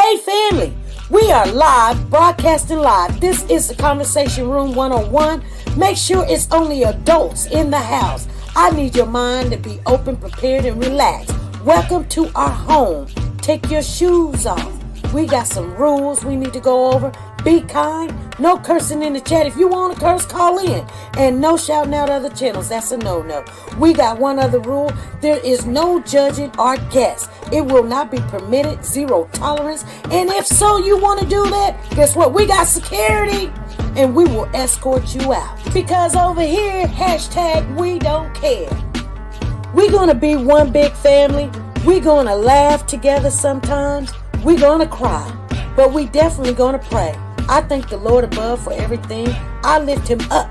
Hey family, we are live, broadcasting live. This is the Conversation Room 101. Make sure it's only adults in the house. I need your mind to be open, prepared, and relaxed. Welcome to our home. Take your shoes off. We got some rules we need to go over. Be kind. No cursing in the chat. If you want to curse, call in. And no shouting out other channels. That's a no-no. We got one other rule. There is no judging our guests. It will not be permitted. Zero tolerance. And if so, you want to do that, guess what? We got security. And we will escort you out. Because over here, hashtag we don't care. We're going to be one big family. We're going to laugh together sometimes. We're going to cry. But we definitely going to pray. I thank the Lord above for everything. I lift him up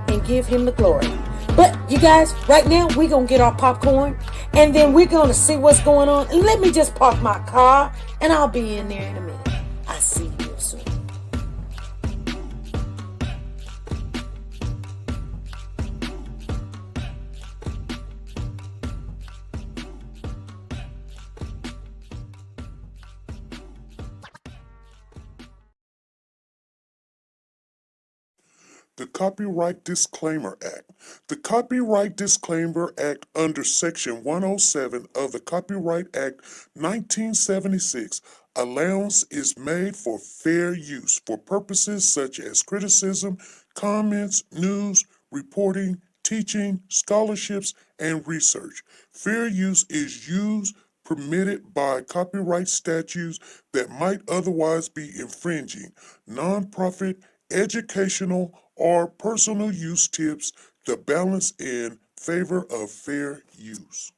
and give him the glory. But you guys, right now, we're going to get our popcorn. And then we're going to see what's going on. And let me just park my car. And I'll be in there in a minute. I see you soon. The Copyright Disclaimer Act. The Copyright Disclaimer Act under Section 107 of the Copyright Act 1976, allowance is made for fair use for purposes such as criticism, comments, news, reporting, teaching, scholarships, and research. Fair use is used permitted by copyright statutes that might otherwise be infringing. Nonprofit, educational, or personal use tips the balance in favor of fair use.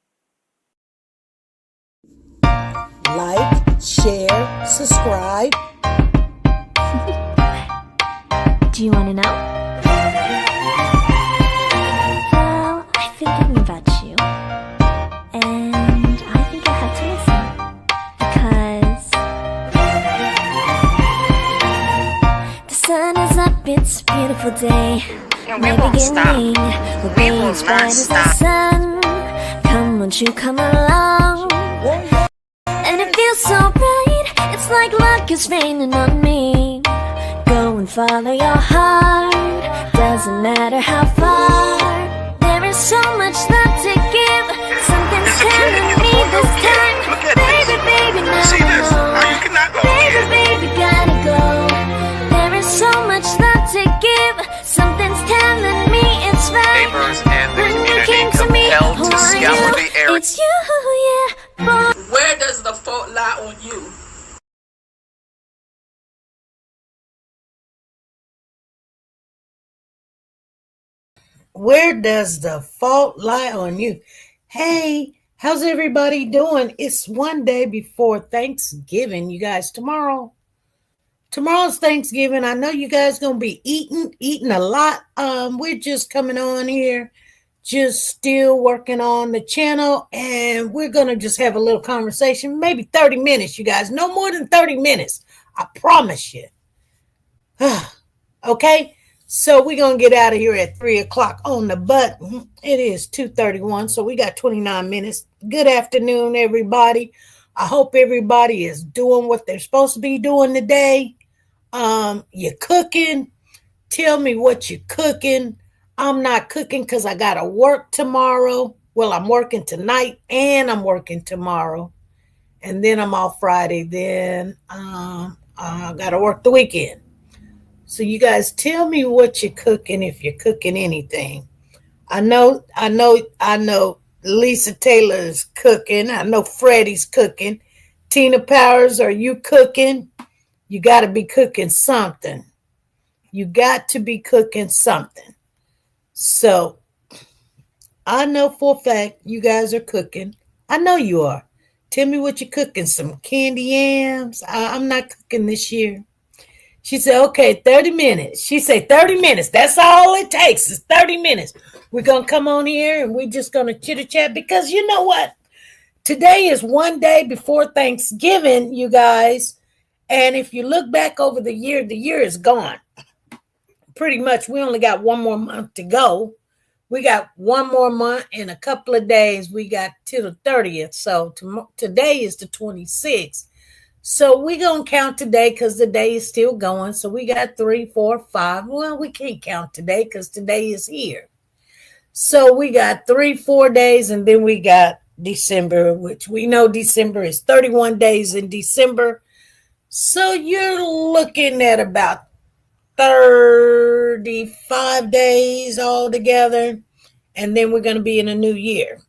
Like, share, subscribe. Do you want to know? Well, I've been thinking about you. And I think you'll have to listen. Because the sun is up, it's a beautiful day. We won't stop. We will as bright not as stop. the sun. Come, won't you come along? And it feels so right. It's like luck is raining on me. Go and follow your heart. Doesn't matter how far. There is so much love to give. Something's telling me this time. Look at Baby, this. baby, now See I this? know. How you cannot go Baby, here? baby, gotta go. There is so much love to give. Something's telling me it's right. Neighbors and the When you community came to me, compelled who to are scour you? the area. It's you, yeah, boy. Where does the fault lie on you? Where does the fault lie on you? Hey, how's everybody doing? It's one day before Thanksgiving, you guys. Tomorrow's Thanksgiving. I know you guys gonna be eating a lot. We're just coming on here, just still working on the channel, and we're gonna just have a little conversation, maybe 30 minutes, you guys. No more than 30 minutes. I promise you. Okay. So we're going to get out of here at 3 o'clock on the button. It is 2:31, so we got 29 minutes. Good afternoon, everybody. I hope everybody is doing what they're supposed to be doing today. You're cooking. Tell me what you're cooking. I'm not cooking because I got to work tomorrow. Well, I'm working tonight and I'm working tomorrow. And then I'm off Friday. Then I got to work the weekend. So you guys tell me what you're cooking if you're cooking anything. I know Lisa Taylor is cooking. I know Freddie's cooking. Tina Powers, are you cooking? You got to be cooking something. You got to be cooking something. So I know for a fact you guys are cooking. I know you are. Tell me what you're cooking. Some candy yams. I'm not cooking this year. She said, okay, 30 minutes. She said 30 minutes. That's all it takes is 30 minutes. We're going to come on here and we're just going to chitter-chat because you know what? Today is one day before Thanksgiving, you guys. And if you look back over the year is gone. Pretty much, we only got one more month to go. We got one more month and a couple of days. We got till the 30th. So today is the 26th. So we're going to count today because the day is still going. So we got 3, 4, 5. Well, we can't count today because today is here. So we got 3, 4 days, and then we got December, which we know December is 31 days in December. So you're looking at about 35 days altogether, and then we're going to be in a new year.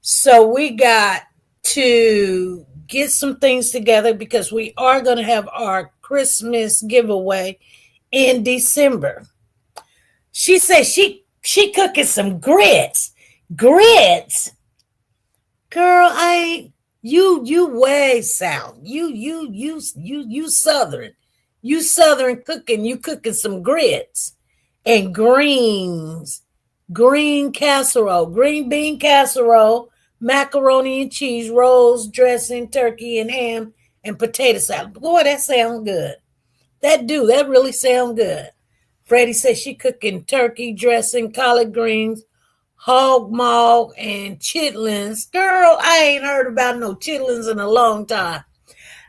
So we got to get some things together because we are going to have our Christmas giveaway in December. She said she cooking some grits. Grits. Girl, you way south. You southern. You southern cooking. You cooking some grits and greens. Green casserole, green bean casserole, macaroni and cheese, rolls, dressing, turkey and ham, and potato salad. Boy, that sounds good. That really sounds good. Freddie says she cooking turkey, dressing, collard greens, hog maw, and chitlins. Girl, I ain't heard about no chitlins in a long time.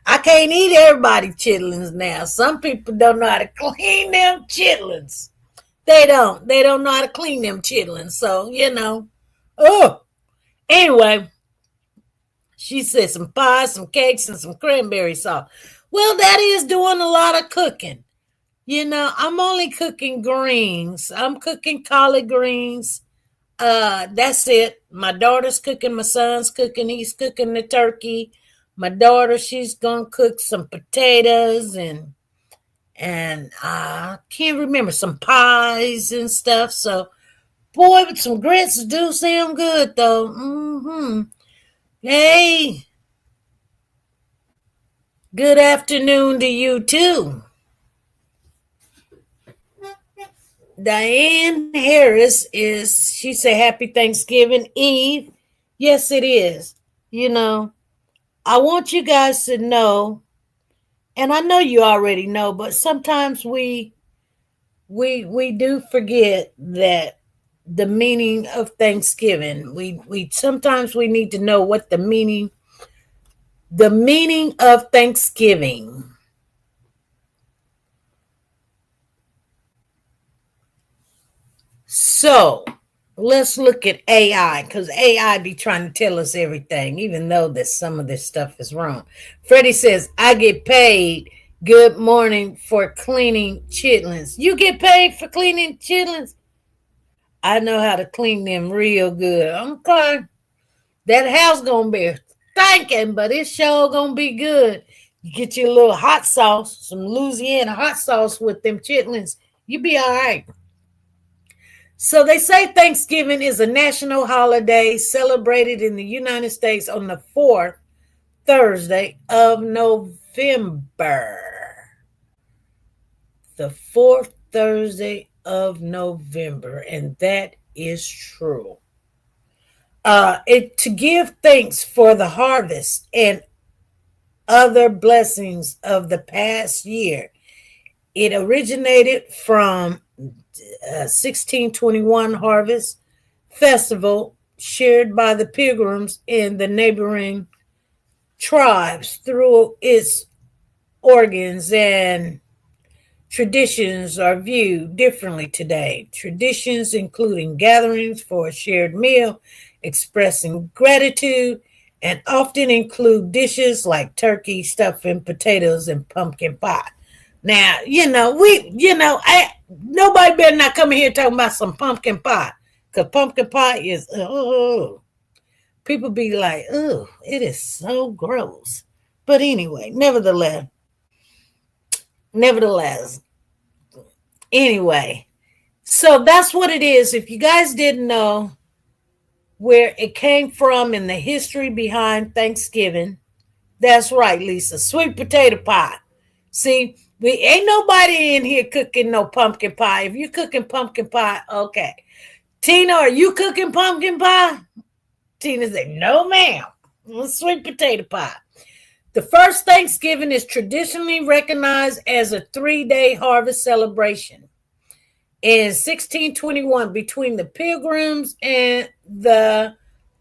I can't eat everybody chitlins now. Some people don't know how to clean them chitlins. They don't know how to clean them chitlins. So, Oh, anyway, she said some pies, some cakes, and some cranberry sauce. Well, that is doing a lot of cooking. I'm only cooking greens. I'm cooking collard greens. That's it. My daughter's cooking. My son's cooking. He's cooking the turkey. My daughter, she's going to cook some potatoes and I can't remember, some pies and stuff. So, boy, but some grits do sound good, though. Hey, good afternoon to you, too. Diane Harris she said, Happy Thanksgiving Eve. Yes, it is. I want you guys to know, and I know you already know, but sometimes we do forget that the meaning of Thanksgiving. We sometimes we need to know what the meaning of Thanksgiving. So let's look at AI, because AI be trying to tell us everything, even though that some of this stuff is wrong. Freddie says, I get paid. Good morning for cleaning chitlins. You get paid for cleaning chitlins? I know how to clean them real good. Okay. That house gonna be stinking, but it's sure gonna be good. You get your little hot sauce, some Louisiana hot sauce with them chitlins. You be all right. So they say Thanksgiving is a national holiday celebrated in the United States on the 4th Thursday of November. The 4th Thursday of November, and that is true. To give thanks for the harvest and other blessings of the past year. It originated from 1621 harvest festival shared by the pilgrims in the neighboring tribes through its organs and traditions are viewed differently today. Traditions including gatherings for a shared meal, expressing gratitude, and often include dishes like turkey, stuffing, potatoes, and pumpkin pie. Now, nobody better not come in here talking about some pumpkin pie, because pumpkin pie is, people be like, it is so gross. But anyway, nevertheless, anyway, so that's what it is. If you guys didn't know where it came from in the history behind Thanksgiving, that's right, Lisa, sweet potato pie. See, we ain't nobody in here cooking no pumpkin pie. If you're cooking pumpkin pie, okay. Tina, are you cooking pumpkin pie? Tina said, no, ma'am. Sweet potato pie. The first Thanksgiving is traditionally recognized as a 3-day harvest celebration. In 1621, between the pilgrims and the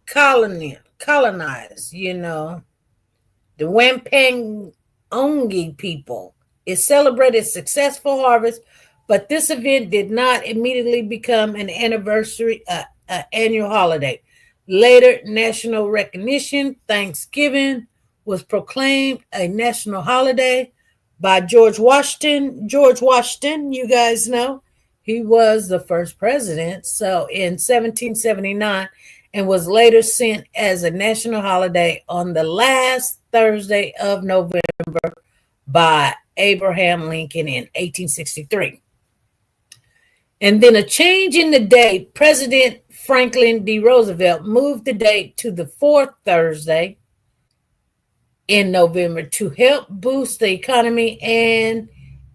colonized, the Wampanoag people. It celebrated successful harvest, but this event did not immediately become an annual holiday. Later, national recognition, Thanksgiving, was proclaimed a national holiday by George Washington. George Washington, you guys know, he was the first president. So in 1779, and was later sent as a national holiday on the last Thursday of November by Abraham Lincoln in 1863. And then a change in the date, President Franklin D. Roosevelt moved the date to the fourth Thursday in November to help boost the economy, and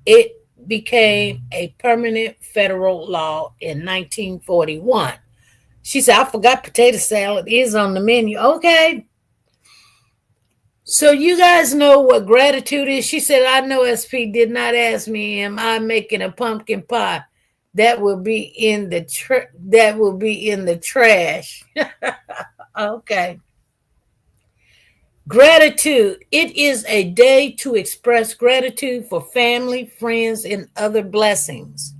it became a permanent federal law in 1941. She said, I forgot potato salad is on the menu. Okay. So you guys know what gratitude is. She said, I know SP did not ask me, am I making a pumpkin pie? That will be in the trash. Okay. Gratitude. It is a day to express gratitude for family, friends, and other blessings.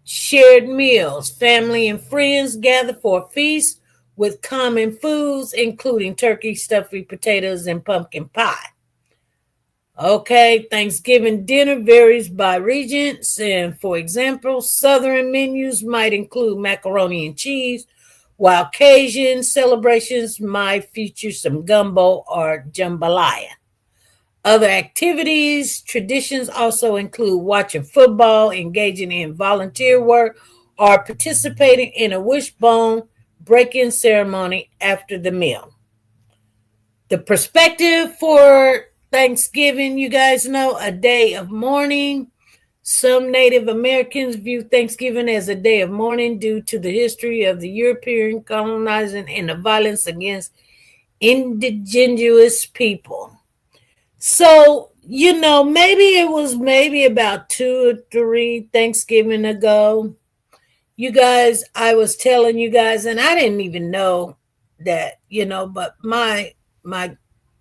Shared meals. Family and friends gather for a feast with common foods, including turkey, stuffing potatoes, and pumpkin pie. Okay, Thanksgiving dinner varies by regions, and for example, Southern menus might include macaroni and cheese, while Cajun celebrations might feature some gumbo or jambalaya. Other activities, traditions also include watching football, engaging in volunteer work, or participating in a wishbone breaking ceremony after the meal. The perspective for Thanksgiving, you guys know, a day of mourning. Some Native Americans view Thanksgiving as a day of mourning due to the history of the European colonizing and the violence against indigenous people. So, maybe it was about 2 or 3 Thanksgiving ago. You guys, I was telling you guys, and I didn't even know that, but my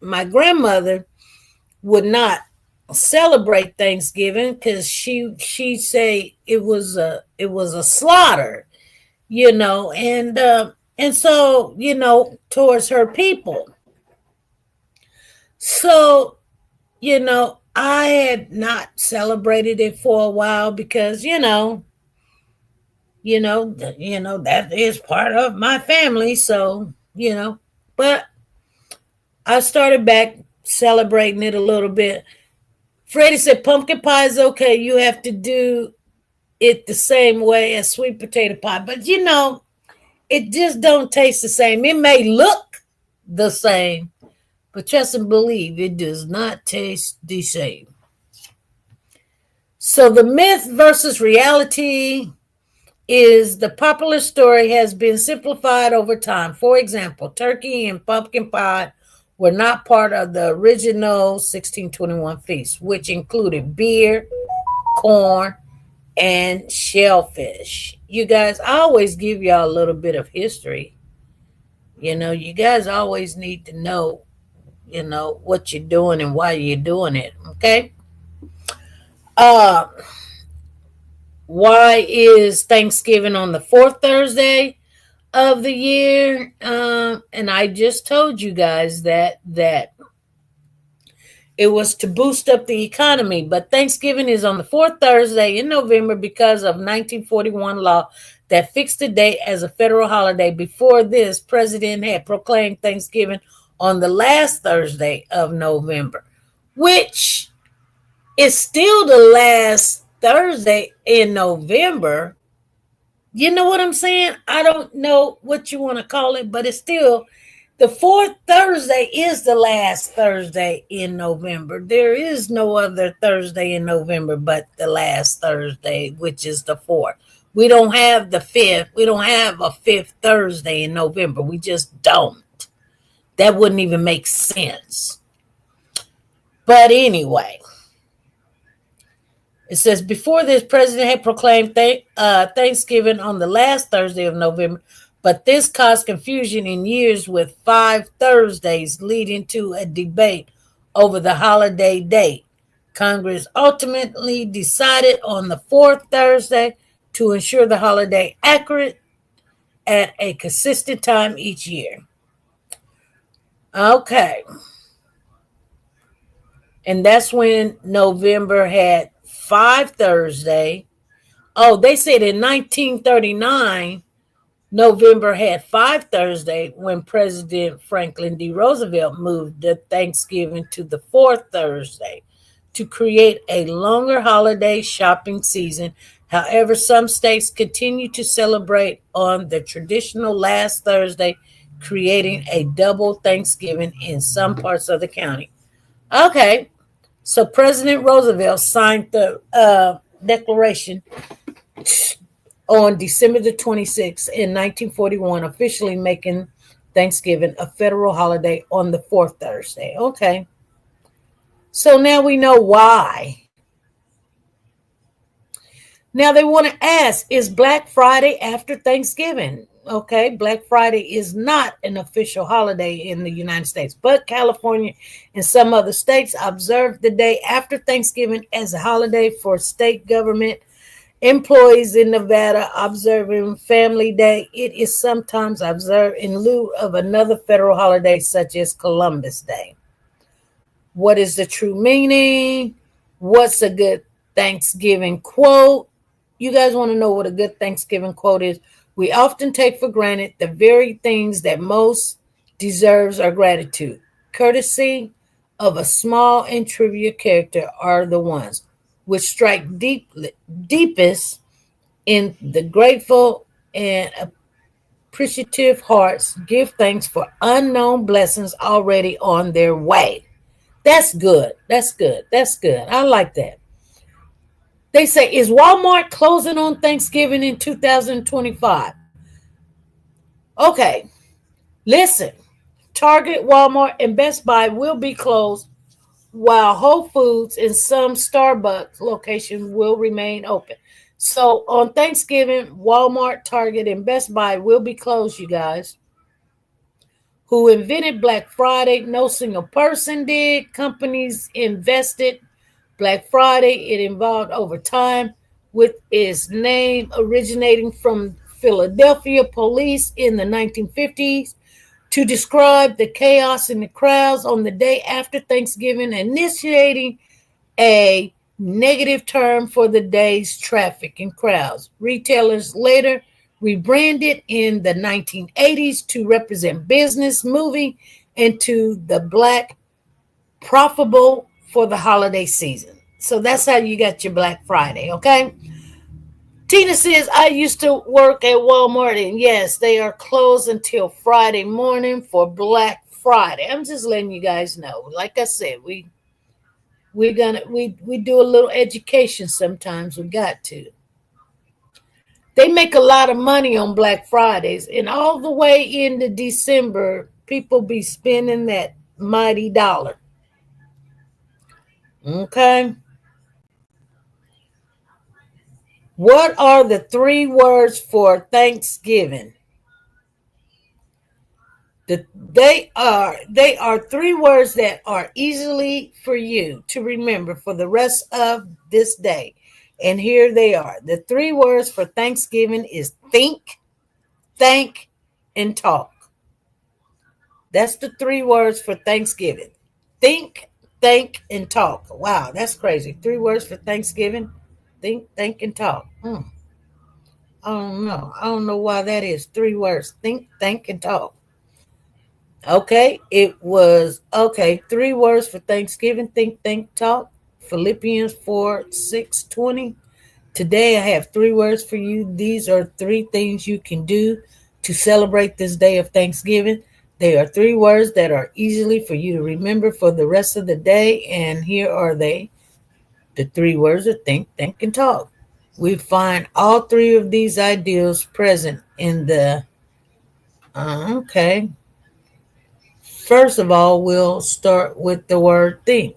grandmother would not celebrate Thanksgiving because she say it was a slaughter, and so towards her people. So I had not celebrated it for a while because that is part of my family. So but I started back celebrating it a little bit. Freddie said pumpkin pie is okay. You have to do it the same way as sweet potato pie. But it just don't taste the same. It may look the same, but trust and believe it does not taste the same. So the myth versus reality is the popular story has been simplified over time. For example, turkey and pumpkin pie were not part of the original 1621 feast, which included beer, corn, and shellfish. You guys, I always give y'all a little bit of history. You guys always need to know, what you're doing and why you're doing it, okay? Why is Thanksgiving on the fourth Thursday of the year? And I just told you guys that it was to boost up the economy, but Thanksgiving is on the fourth Thursday in November because of 1941 law that fixed the date as a federal holiday. Before this, President had proclaimed Thanksgiving on the last Thursday of November, which is still the last Thursday in November. You know what I'm saying? I don't know what you want to call it, but it's still the fourth Thursday is the last Thursday in November. There is no other Thursday in November but the last Thursday, which is the fourth. We don't have the fifth. We don't have a fifth Thursday in November. We just don't. That wouldn't even make sense. But anyway, it says, before this, President had proclaimed Thanksgiving on the last Thursday of November, but this caused confusion in years with 5 Thursdays, leading to a debate over the holiday date. Congress ultimately decided on the fourth Thursday to ensure the holiday accurate at a consistent time each year. Okay. And that's when November had 5 Thursday. Oh, they said in 1939, November had 5 Thursday when President Franklin D. Roosevelt moved the Thanksgiving to the 4th Thursday to create a longer holiday shopping season. However, some states continue to celebrate on the traditional last Thursday, creating a double Thanksgiving in some parts of the county. Okay, so President Roosevelt signed the Declaration on December the 26th in 1941, officially making Thanksgiving a federal holiday on the 4th Thursday. Okay. So now we know why. Now they want to ask, is Black Friday after Thanksgiving? Okay, Black Friday is not an official holiday in the United States, but California and some other states observe the day after Thanksgiving as a holiday for state government employees. In Nevada, observing Family Day, it is sometimes observed in lieu of another federal holiday such as Columbus Day. What is the true meaning? What's a good Thanksgiving quote? You guys want to know what a good Thanksgiving quote is? We often take for granted the very things that most deserves our gratitude. Courtesy of a small and trivial character are the ones which strike deepest in the grateful and appreciative hearts. Give thanks for unknown blessings already on their way. That's good. That's good. That's good. I like that. They say, is Walmart closing on Thanksgiving in 2025? Okay, listen. Target, Walmart, and Best Buy will be closed, while Whole Foods and some Starbucks locations will remain open. So on Thanksgiving, Walmart, Target, and Best Buy will be closed, you guys. Who invented Black Friday? No single person did. Companies invested. Black Friday, it evolved over time with its name originating from Philadelphia police in the 1950s to describe the chaos in the crowds on the day after Thanksgiving, initiating a negative term for the day's traffic and crowds. Retailers later rebranded in the 1980s to represent business moving into the Black profitable for the holiday season. So that's how you got your Black Friday, okay? Tina says, I used to work at Walmart, and yes, they are closed until Friday morning for Black Friday. I'm just letting you guys know. Like I said, we do a little education sometimes. We got to. They make a lot of money on Black Fridays, and all the way into December, people be spending that mighty dollar. Okay. What are the 3 words for Thanksgiving? They are 3 words that are easily for you to remember for the rest of this day. And here they are. The 3 words for Thanksgiving is think, thank, and talk. That's the 3 words for Thanksgiving. Think, thank, and talk. Wow, that's crazy. 3 words for Thanksgiving. Think, think, and talk. I don't know. I don't know why that is. 3 words. Think, think, and talk. Okay, it was, 3 words for Thanksgiving. Think, think, talk. Philippians 4:6-20. Today I have 3 words for you. These are 3 things you can do to celebrate this day of Thanksgiving. They are 3 words that are easily for you to remember for the rest of the day. And here are they. The 3 words are think, think, and talk. We find all 3 of these ideals present in the, First of all, we'll start with the word think.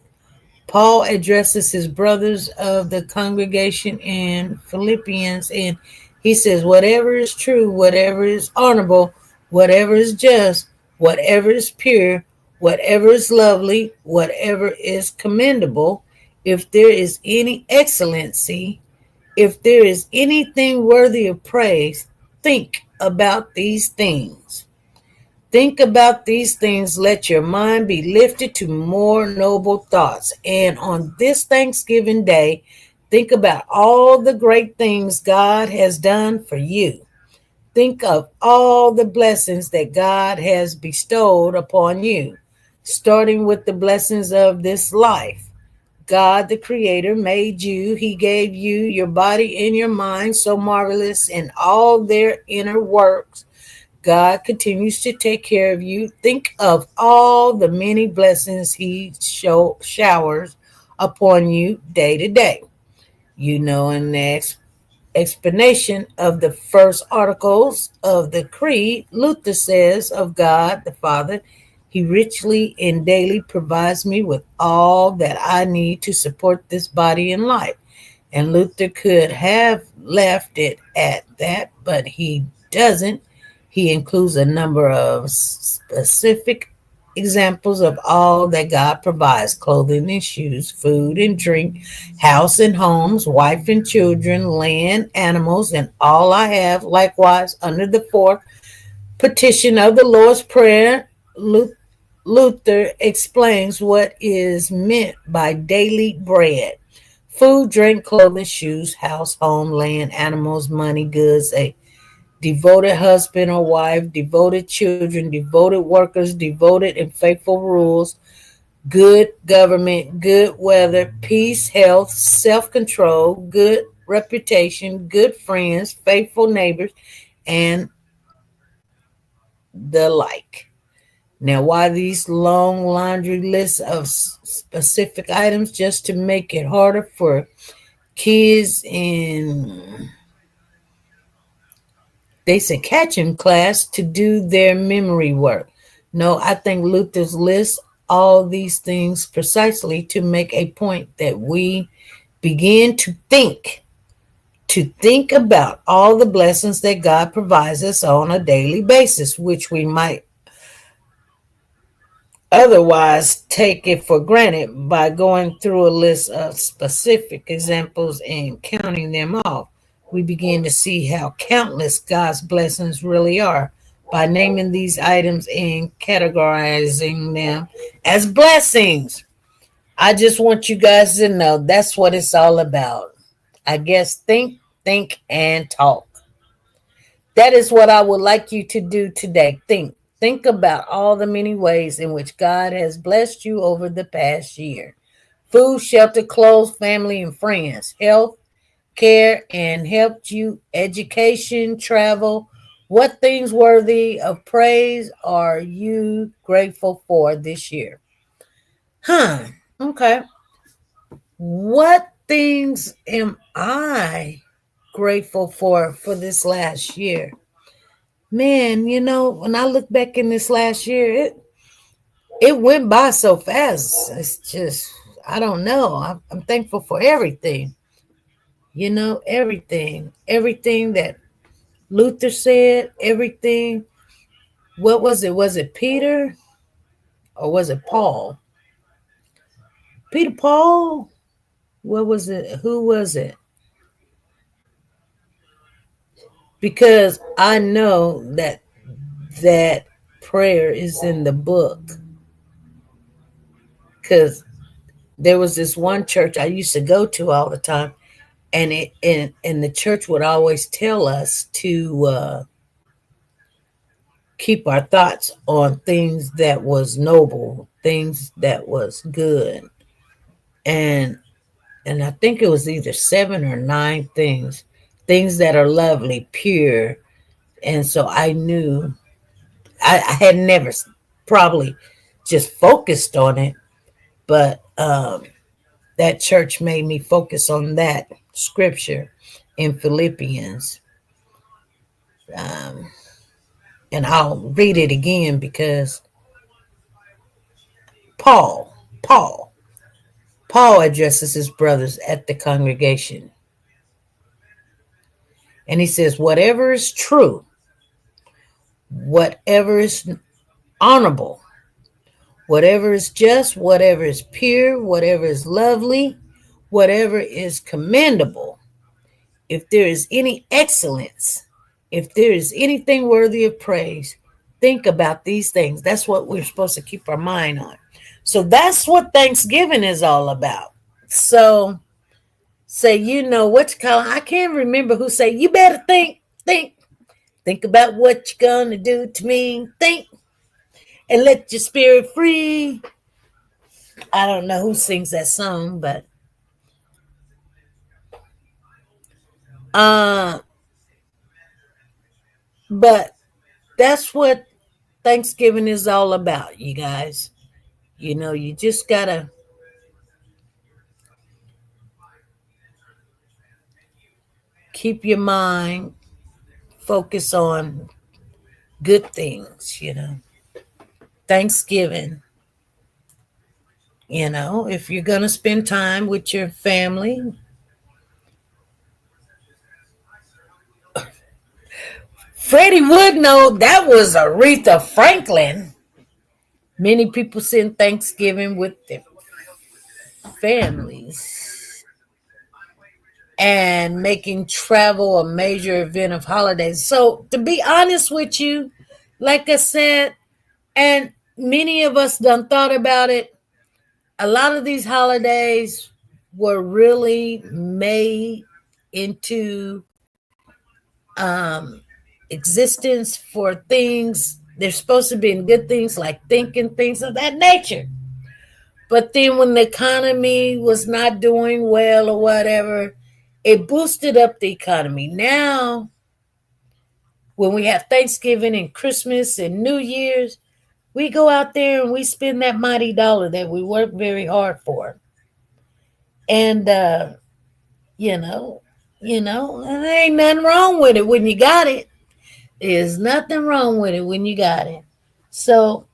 Paul addresses his brothers of the congregation in Philippians, and he says, whatever is true, whatever is honorable, whatever is just, whatever is pure, whatever is lovely, whatever is commendable, if there is any excellency, if there is anything worthy of praise, think about these things. Think about these things. Let your mind be lifted to more noble thoughts. And on this Thanksgiving Day, think about all the great things God has done for you. Think of all the blessings that God has bestowed upon you, starting with the blessings of this life. God, the Creator, made you. He gave you your body and your mind, so marvelous in all their inner works. God continues to take care of you. Think of all the many blessings He showers upon you day to day. You know, in the explanation of the first articles of the Creed, Luther says of God the Father, He richly and daily provides me with all that I need to support this body and life. And Luther could have left it at that, but he doesn't. He includes a number of specific examples of all that God provides: clothing and shoes, food and drink, house and homes, wife and children, land, animals, and all I have. Likewise, under the fourth petition of the Lord's Prayer, Luther explains what is meant by daily bread: food, drink, clothing, shoes, house, home, land, animals, money, goods, a devoted husband or wife, devoted children, devoted workers, devoted and faithful rules, good government, good weather, peace, health, self-control, good reputation, good friends, faithful neighbors, and the like. Now, why these long laundry lists of specific items? Just to make it harder for kids in basic catching class to do their memory work. No, I think Luther's lists all these things precisely to make a point that we begin to think about all the blessings that God provides us on a daily basis, which we might otherwise take it for granted by going through a list of specific examples and counting them off. We begin to see how countless God's blessings really are by naming these items and categorizing them as blessings. I just want you guys to know that's what it's all about. I guess think, and talk. That is what I would like you to do today. Think. Think about all the many ways in which God has blessed you over the past year: food, shelter, clothes, family, and friends, health, care, and helped you, education, travel. What things worthy of praise are you grateful for this year? Okay. What things am I grateful for this last year? Man, you know, when I look back in this last year, it went by so fast. It's just, I don't know. I'm thankful for everything. You know, everything that Luther said, everything. What was it? Was it Peter or was it Paul? Peter, Paul? What was it? Who was it? Because I know that prayer is in the book. Because there was this one church I used to go to all the time, and the church would always tell us to keep our thoughts on things that was noble, things that was good, and I think it was either 7 or 9 things that are lovely, pure. And so I knew I had never probably just focused on it, but that church made me focus on that scripture in Philippians. And I'll read it again because Paul addresses his brothers at the congregation. And he says, whatever is true, whatever is honorable, Whatever is just, whatever is pure, whatever is lovely, whatever is commendable, if there is any excellence, if there is anything worthy of praise, think about these things. That's what we're supposed to keep our mind on. So that's what Thanksgiving is all about. So say, what you call it? I can't remember who say, you better think about what you're gonna do to me. Think and let your spirit free. I don't know who sings that song, but but that's what Thanksgiving is all about, you guys. You just gotta keep your mind focused on good things, Thanksgiving, if you're gonna spend time with your family. Freddie would know that was Aretha Franklin. Many people spend Thanksgiving with their families and making travel a major event of holidays. So, to be honest with you, like I said, and many of us done thought about it, a lot of these holidays were really made into existence for things. They're supposed to be in good things like thinking things of that nature. But then when the economy was not doing well or whatever, it boosted up the economy. Now, when we have Thanksgiving and Christmas and New Year's, we go out there and we spend that mighty dollar that we work very hard for. And, and there ain't nothing wrong with it when you got it. There's nothing wrong with it when you got it. So,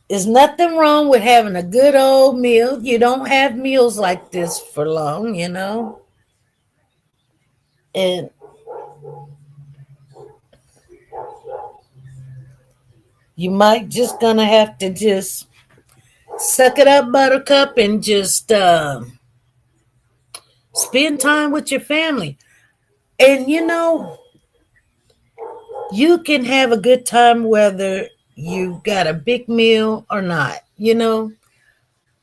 there's nothing wrong with having a good old meal. You don't have meals like this for long, And you might just gonna have to just suck it up, buttercup, and just spend time with your family. And you can have a good time whether you got a big meal or not.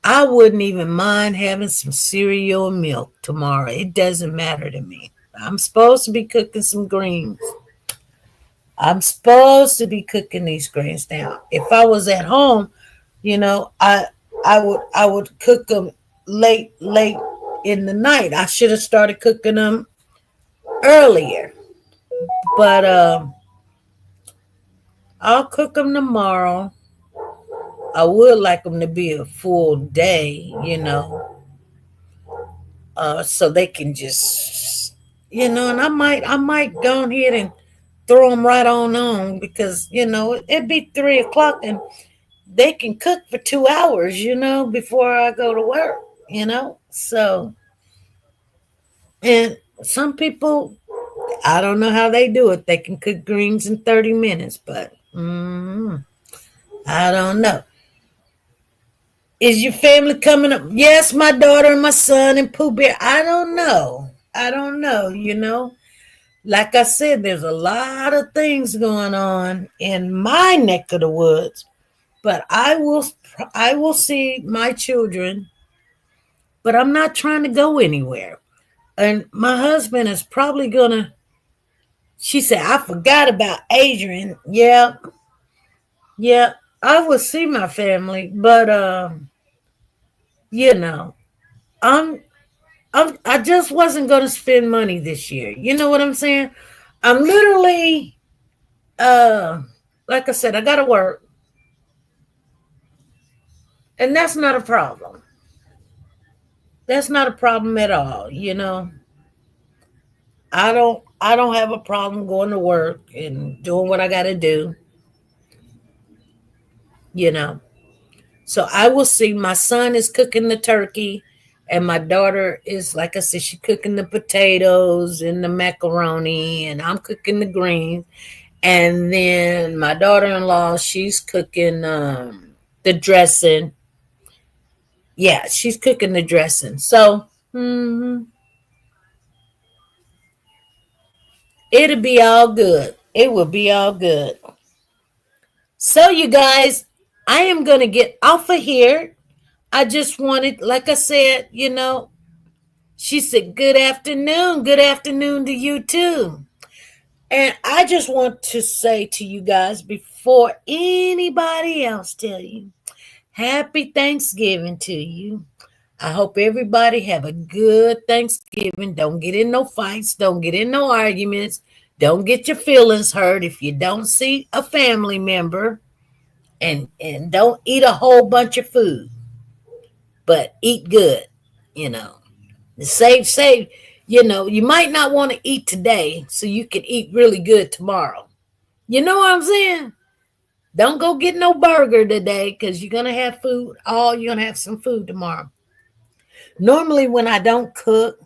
I wouldn't even mind having some cereal and milk tomorrow. It doesn't matter to me. I'm supposed to be cooking some greens. I'm supposed to be cooking these greens now. If I was at home, I would cook them late in the night. I should have started cooking them earlier. But I'll cook them tomorrow. I would like them to be a full day, so they can just, and I might go ahead and throw them right on because, it'd be 3:00 and they can cook for 2 hours, before I go to work, so, and some people, I don't know how they do it. They can cook greens in 30 minutes, but I don't know. Is your family coming up? Yes, my daughter and my son and Pooh Bear. I don't know. Like I said, there's a lot of things going on in my neck of the woods, but I will see my children, but I'm not trying to go anywhere. And my husband is probably gonna, she said, I forgot about Adrian. Yeah, I will see my family, but I just wasn't gonna spend money this year. You know what I'm saying? I'm literally like I said, I gotta work. And that's not a problem. That's not a problem at all, I don't have a problem going to work and doing what I gotta do. So I will see. My son is cooking the turkey, and my daughter is, like I said, she's cooking the potatoes and the macaroni, and I'm cooking the greens. And then my daughter-in-law, she's cooking the dressing. Yeah, she's cooking the dressing. So it'll be all good. It will be all good. So you guys, I am going to get off of here. I just wanted, like I said, she said, good afternoon. Good afternoon to you too. And I just want to say to you guys before anybody else tell you, happy Thanksgiving to you. I hope everybody have a good Thanksgiving. Don't get in no fights. Don't get in no arguments. Don't get your feelings hurt if you don't see a family member. And don't eat a whole bunch of food. But eat good, you know. Save, you might not want to eat today so you can eat really good tomorrow. You know what I'm saying? Don't go get no burger today because you're going to have food. You're going to have some food tomorrow. Normally, when I don't cook,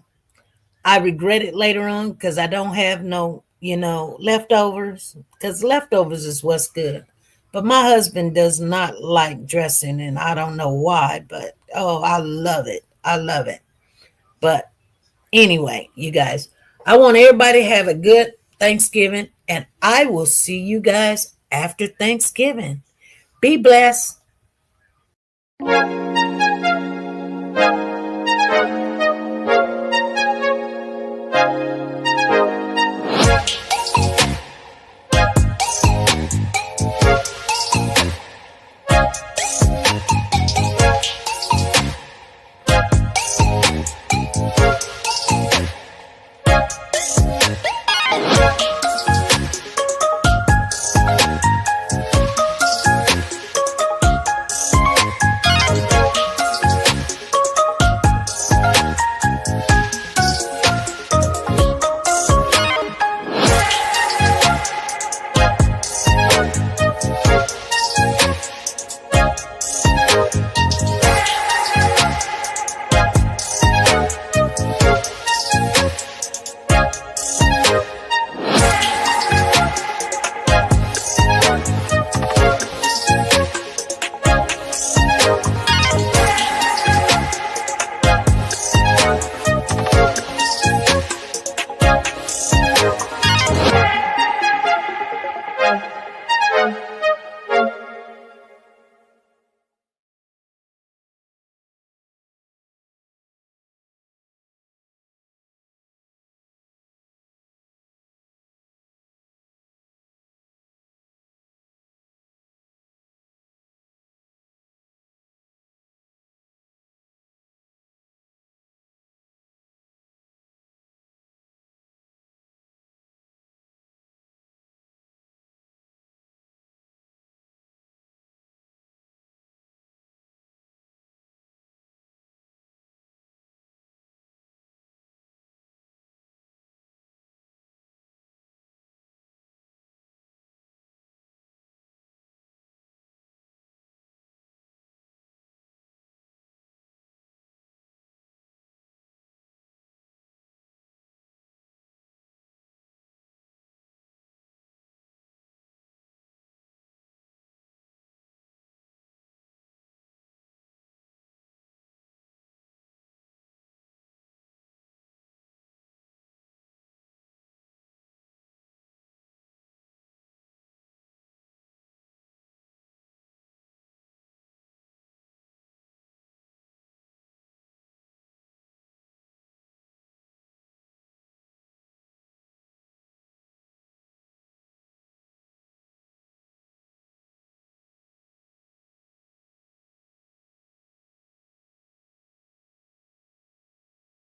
I regret it later on because I don't have no, leftovers. Because leftovers is what's good. But my husband does not like dressing, and I don't know why, but I love it. I love it. But anyway, you guys, I want everybody to have a good Thanksgiving, and I will see you guys after Thanksgiving. Be blessed.